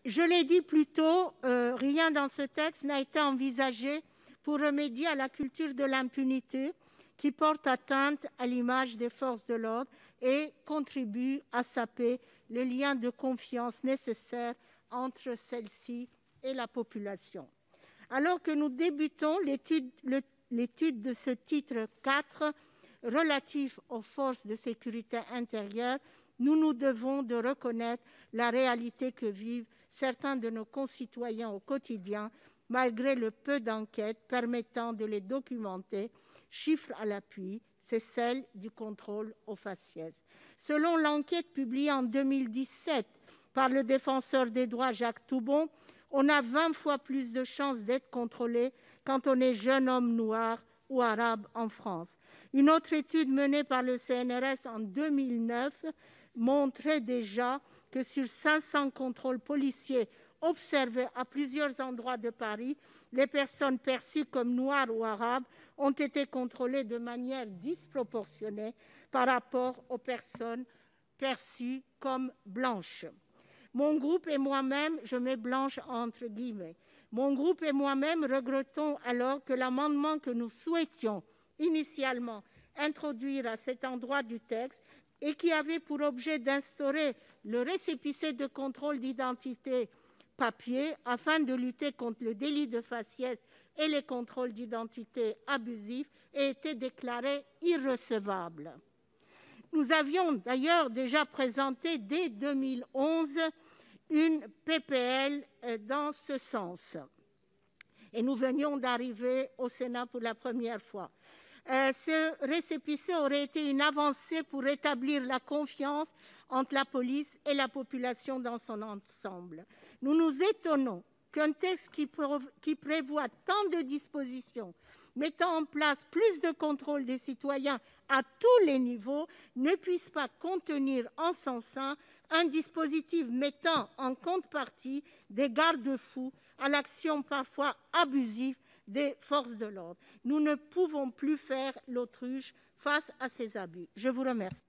Je l'ai dit plus tôt, rien dans ce texte n'a été envisagé pour remédier à la culture de l'impunité qui porte atteinte à l'image des forces de l'ordre et contribue à saper le lien de confiance nécessaire entre celles-ci et la population. Alors que nous débutons l'étude de ce titre 4 relatif aux forces de sécurité intérieure, nous nous devons de reconnaître la réalité que vivent certains de nos concitoyens au quotidien, malgré le peu d'enquêtes permettant de les documenter. Chiffre à l'appui, c'est celle du contrôle au faciès. Selon l'enquête publiée en 2017 par le défenseur des droits Jacques Toubon, on a 20 fois plus de chances d'être contrôlé quand on est jeune homme noir ou arabe en France. Une autre étude menée par le CNRS en 2009 montrait déjà que sur 500 contrôles policiers observés à plusieurs endroits de Paris, les personnes perçues comme noires ou arabes ont été contrôlées de manière disproportionnée par rapport aux personnes perçues comme blanches. Mon groupe et moi-même, je mets blanche entre guillemets, mon groupe et moi-même regrettons alors que l'amendement que nous souhaitions initialement introduire à cet endroit du texte et qui avait pour objet d'instaurer le récépissé de contrôle d'identité papier afin de lutter contre le délit de faciès et les contrôles d'identité abusifs ait été déclaré irrecevable. Nous avions d'ailleurs déjà présenté dès 2011 une PPL dans ce sens. Et nous venions d'arriver au Sénat pour la première fois. Ce récépissé aurait été une avancée pour rétablir la confiance entre la police et la population dans son ensemble. Nous nous étonnons qu'un texte qui prévoit tant de dispositions mettant en place plus de contrôle des citoyens à tous les niveaux ne puisse pas contenir en son sein un dispositif mettant en contrepartie des garde-fous à l'action parfois abusive des forces de l'ordre. Nous ne pouvons plus faire l'autruche face à ces abus. Je vous remercie.